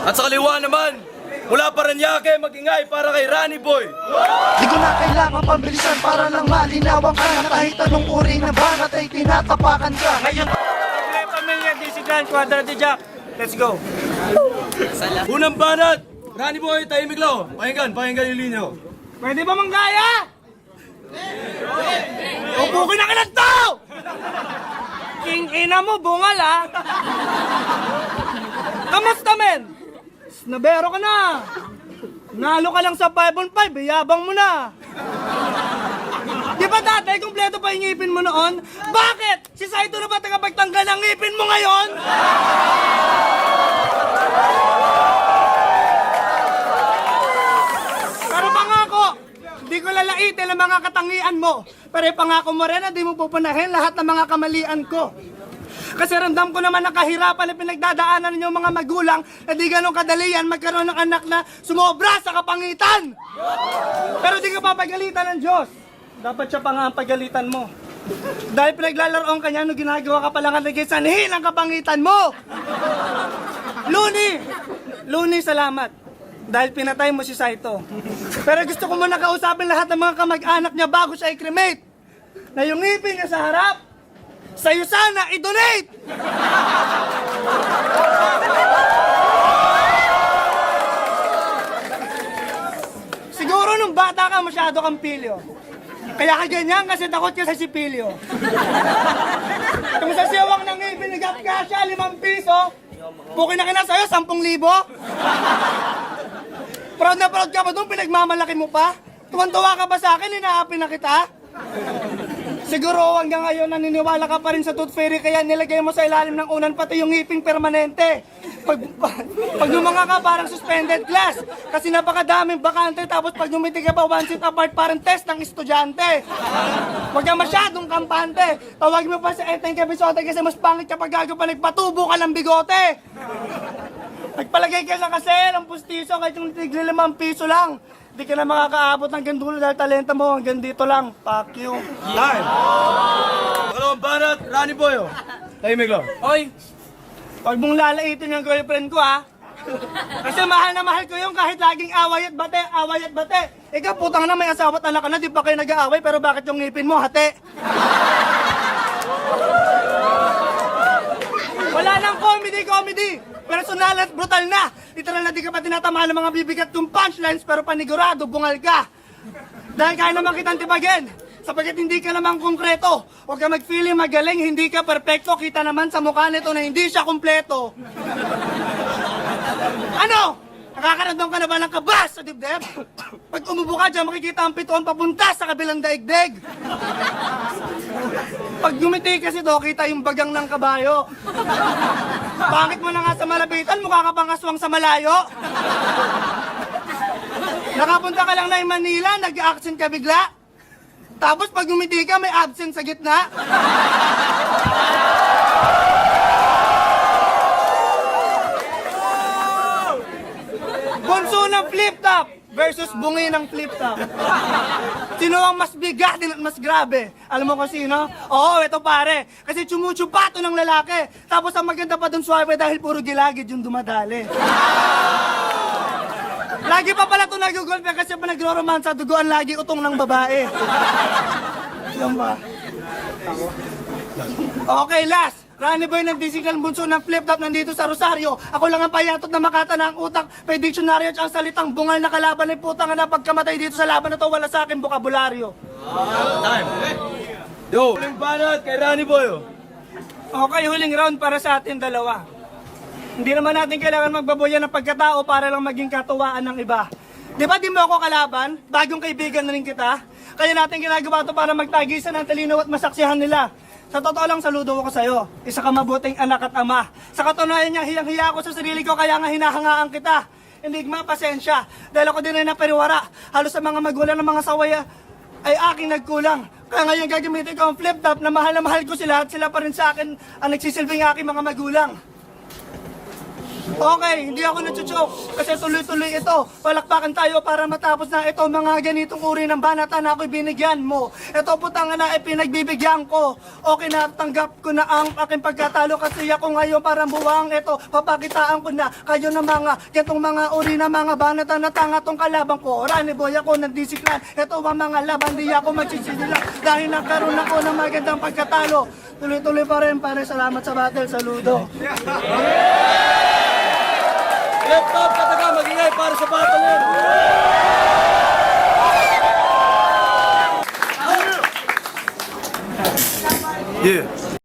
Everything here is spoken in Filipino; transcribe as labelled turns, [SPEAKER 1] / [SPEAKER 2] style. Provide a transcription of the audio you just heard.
[SPEAKER 1] At sa kaliwa naman, mula Paranaque, mag-ingay para kay Rani Boy.
[SPEAKER 2] Di ko na kailangan pambilisan para lang malinawan ka na kahit anong uri ng banat ay tinatapakan ka. Ngayon,
[SPEAKER 3] Pamilya, Disigan, Quadra de Jack. Let's go.
[SPEAKER 1] Unang banat, Rani Boy, tahimik lang. Pakinggan yung linya.
[SPEAKER 3] Pwede ba manggaya? Upukin na kalat to! King ina mo, bungal ha? Kamusta men? Nabero ka na. Nalo ka lang sa 5-on-5, yabang mo na. Di ba dati, kumpleto pa yung ngipin mo noon? Bakit? Si Saito na ba tagapagtanggal ang ngipin mo ngayon? Pero pangako, di ko lalaitin ang mga katangian mo. Pero pangako mo rin na di mo pupunahin lahat ng mga kamalian ko. Kasi ramdam ko naman ang kahirapan na pinagdadaanan ninyong mga magulang na di ganun kadali yan magkaroon ng anak na sumobra sa kapangitan. Pero di ka papagalitan ng Diyos. Dapat siya pa nga ang pagalitan mo. Dahil pinaglalaroon ka niya nung ginagawa ka palang naging sanhin ang kapangitan mo. Luni, salamat. Dahil pinatay mo si Saito. Pero gusto ko muna kausapin lahat ng mga kamag-anak niya bago siya i-cremate. Na yung ngipin niya sa harap, sa'yo sana i-donate! Siguro nung bata ka masyado kang pilyo. Kaya ka ganyan kasi takot ka sa sipilyo. Kung sa siwang ng ngipin, nagap ka siya, 5 piso. Bukin na ka na sa'yo, 10,000. Proud na proud ka ba doon? Pinagmamalaki mo pa? Tuwan-tuwa ka ba sa akin? Inaapi na kita? Siguro hanggang ngayon naniniwala ka pa rin sa tooth fairy kaya nilagay mo sa ilalim ng unan pati yung ngiping permanente. Pag lumanga ka parang suspended class kasi napakadaming bakante tapos pag lumiti ka pa 1 seat apart parang test ng estudyante. Huwag ka masyadong kampante. Tawag mo pa sa Eteng Kabisote kasi mas pangit kapag gago pa nagpatubo ka ng bigote. Nagpalagay ka sa kasel, ang pustiso kahit yung tigli 5 piso lang. Di ka na makakaabot hanggang dulo dahil talenta mo hanggang dito lang. Fuck you.
[SPEAKER 1] Live! Pangalawang banat, Rani Boy. Tahimik lang.
[SPEAKER 3] Hoy, pag mong lalaitin yung girlfriend ko ha. Kasi mahal na mahal ko yung kahit laging away at bate. Ikaw putang na may asawa at anak ka na, di pa kayo nag-aaway pero bakit yung ngipin mo hati? Wala nang comedy. Personal at brutal na. Literal na di ka pa tinatamaan ng mga bibigat kong punchlines pero panigurado, bungal ka. Dahil kaya naman kitang tibagin. Sapagkat hindi ka naman konkreto. Huwag ka mag-feeling magaling, hindi ka perfecto. Kita naman sa mukha nito na hindi siya kumpleto. Ano? Nakakaramdam ka na ba ng kabas sa dibdib? Pag umubo ka dyan, makikita ang pituon papunta sa kabilang daigdig. Pag gumiti kasi to, kita yung bagang ng kabayo. Pangit mo na nga sa malapitan, mukha ka pang aswang sa malayo. Nakapunta ka lang na yung Manila, nag-action ka bigla. Tapos pag gumiti ka, may absent sa gitna. Bunso ng flip-top versus bungi ng flip-top. Sino ang mas bigat at mas grabe? Alam mo kung sino? Oo, ito pare. Kasi tsumutsupato ng lalaki. Tapos ang maganda pa dun swipe dahil puro gilagid yung dumadali. Lagi pa pala ito nag-gulpe kasi pa nagro-romansa, duguan lagi utong ng babae. Yan ba? Okay, last. Rani Boy ng Disigan Bunso ng flip-top nandito sa Rosario. Ako lang ang payatot na makata ng utak. May dictionary at ang salitang bungal na kalaban ay putang na pagkamatay dito sa laban na to wala sa akin bukabularyo.
[SPEAKER 1] Time. Yo, huling banat kay Rani Boy.
[SPEAKER 3] Okay, huling round para sa atin dalawa. Hindi naman natin kailangan magbaboyan ng pagkatao para lang maging katuwaan ng iba. Di ba di mo ako kalaban? Bagong kaibigan na rin kita. Kaya natin ginagawa ito para magtagisan ng talino at masaksihan nila. Sa totoo lang, saludo ko sa'yo. Isa ka mabuting anak at ama. Sa katunayan niya, hiyang-hiya ako sa sarili ko kaya nga hinahangaan kita. Enigma, pasensya. Dahil ako din ay napariwara. Halos sa mga magulang ng mga sawaya ay aking nagkulang. Kaya ngayon gagamitin ko ang flip-top na mahal ko sila at sila pa rin sa akin ang nagsisilbing aking mga magulang. Okay, hindi ako nagchuchok kasi tuloy-tuloy ito. Palakpakan tayo para matapos na ito mga ganitong uri ng banata na ako'y binigyan mo. Ito putang na pinagbibigyan ko. Okay na, tanggap ko na ang aking pagkatalo kasi ako ngayon parang buwang ito. Papakitaan ko na kayo ng mga gantong mga uri ng mga banata na tanga tong kalabang ko. Rani boy ako ng disiklan. Ito ang mga laban, di ako magsisisilang dahil nagkaroon ako ng magandang pagkatalo. Tuloy-tuloy pa rin pare, salamat sa battle, saludo.
[SPEAKER 1] Laptop, kataga, magingay para sa battle yan.
[SPEAKER 4] Yeah.